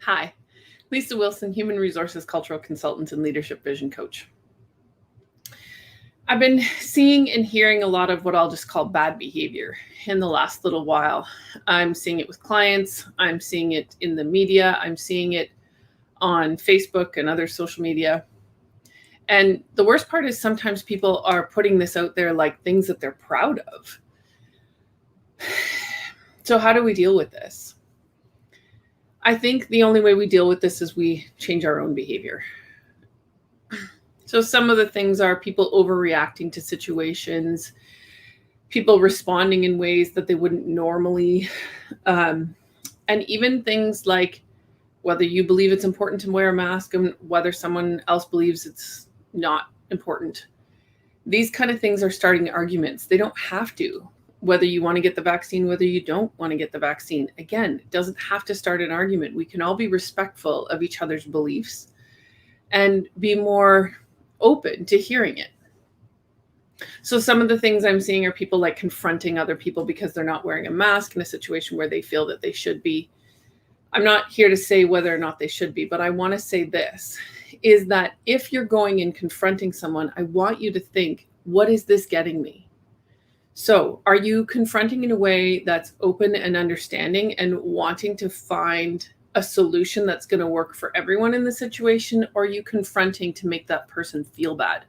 Hi, Lisa Wilson, Human Resources Cultural Consultant and Leadership Vision Coach. I've been seeing and hearing a lot of what I'll just call bad behavior in the last little while. I'm seeing it with clients. I'm seeing it in the media. I'm seeing it on Facebook and other social media. And the worst part is sometimes people are putting this out there like things that they're proud of. So how do we deal with this? I think the only way we deal with this is we change our own behavior. So some of the things are people overreacting to situations, people responding in ways that they wouldn't normally, and even things like whether you believe it's important to wear a mask and whether someone else believes it's not important. These kind of things are starting arguments. They don't have to. Whether you want to get the vaccine, whether you don't want to get the vaccine. Again, it doesn't have to start an argument. We can all be respectful of each other's beliefs and be more open to hearing it. So some of the things I'm seeing are people like confronting other people because they're not wearing a mask in a situation where they feel that they should be. I'm not here to say whether or not they should be, but I want to say this, is that if you're going and confronting someone, I want you to think, what is this getting me? So are you confronting in a way that's open and understanding and wanting to find a solution that's going to work for everyone in the situation? Or are you confronting to make that person feel bad?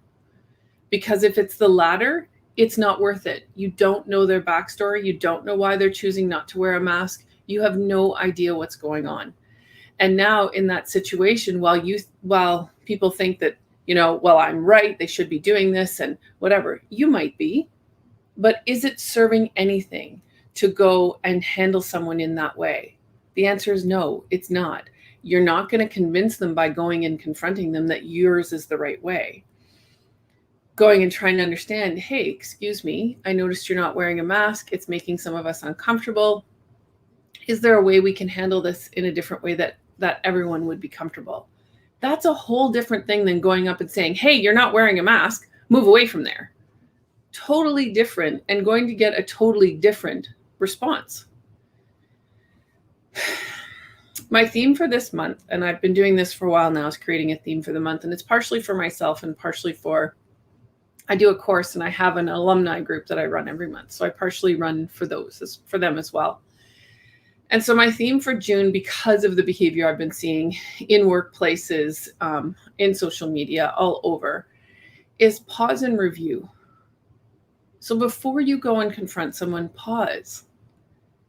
Because if it's the latter, it's not worth it. You don't know their backstory. You don't know why they're choosing not to wear a mask. You have no idea what's going on. And now in that situation, while people think that, well, I'm right, they should be doing this and whatever, you might be. But is it serving anything to go and handle someone in that way? The answer is no, it's not. You're not going to convince them by going and confronting them that yours is the right way. Going and trying to understand, hey, excuse me, I noticed you're not wearing a mask. It's making some of us uncomfortable. Is there a way we can handle this in a different way that everyone would be comfortable? That's a whole different thing than going up and saying, hey, you're not wearing a mask, move away from there. Totally different and going to get a totally different response. My theme for this month, and I've been doing this for a while now, is creating a theme for the month. And it's partially for myself and partially I do a course and I have an alumni group that I run every month. So I partially run for them as well. And so my theme for June, because of the behavior I've been seeing in workplaces, in social media, all over, is pause and review. So before you go and confront someone, pause.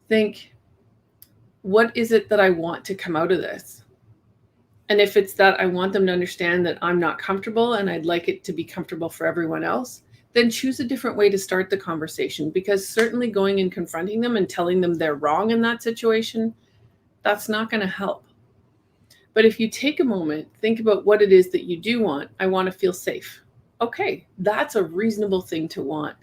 Think, what is it that I want to come out of this? And if it's that I want them to understand that I'm not comfortable and I'd like it to be comfortable for everyone else, then choose a different way to start the conversation, because certainly going and confronting them and telling them they're wrong in that situation, that's not going to help. But if you take a moment, think about what it is that you do want. I want to feel safe. Okay, that's a reasonable thing to want.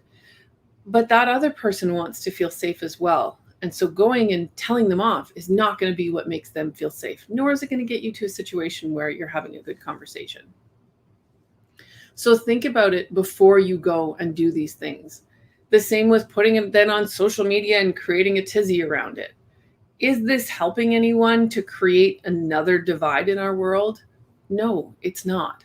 But that other person wants to feel safe as well. And so going and telling them off is not going to be what makes them feel safe, nor is it going to get you to a situation where you're having a good conversation. So think about it before you go and do these things. The same with putting it then on social media and creating a tizzy around it. Is this helping anyone to create another divide in our world? No, it's not.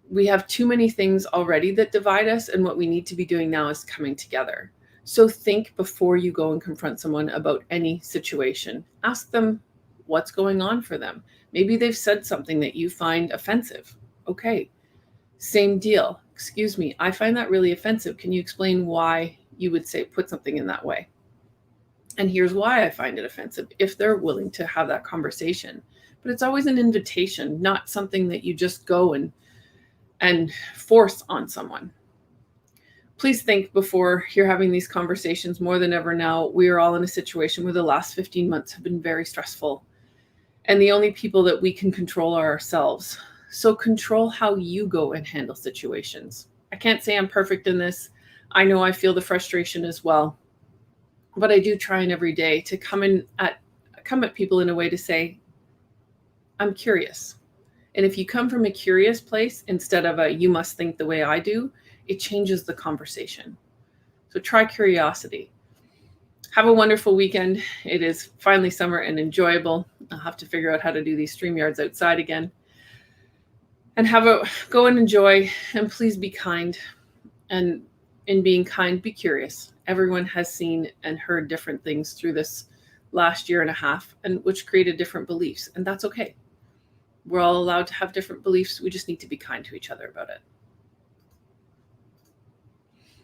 We have too many things already that divide us, and what we need to be doing now is coming together. So think before you go and confront someone about any situation. Ask them what's going on for them. Maybe they've said something that you find offensive. Okay, same deal. Excuse me, I find that really offensive. Can you explain why you would put something in that way? And here's why I find it offensive, if they're willing to have that conversation. But it's always an invitation, not something that you just go and force on someone. Please think before you're having these conversations. More than ever now, we are all in a situation where the last 15 months have been very stressful. And the only people that we can control are ourselves. So control how you go and handle situations. I can't say I'm perfect in this. I know I feel the frustration as well. But I do try every day to come at people in a way to say, I'm curious. And if you come from a curious place instead of a you must think the way I do, it changes the conversation. So try curiosity. Have a wonderful weekend. It is finally summer and enjoyable. I'll have to figure out how to do these StreamYards outside again. And go and enjoy, and please be kind. And in being kind, be curious. Everyone has seen and heard different things through this last year and a half, and which created different beliefs, and that's okay. We're all allowed to have different beliefs. We just need to be kind to each other about it.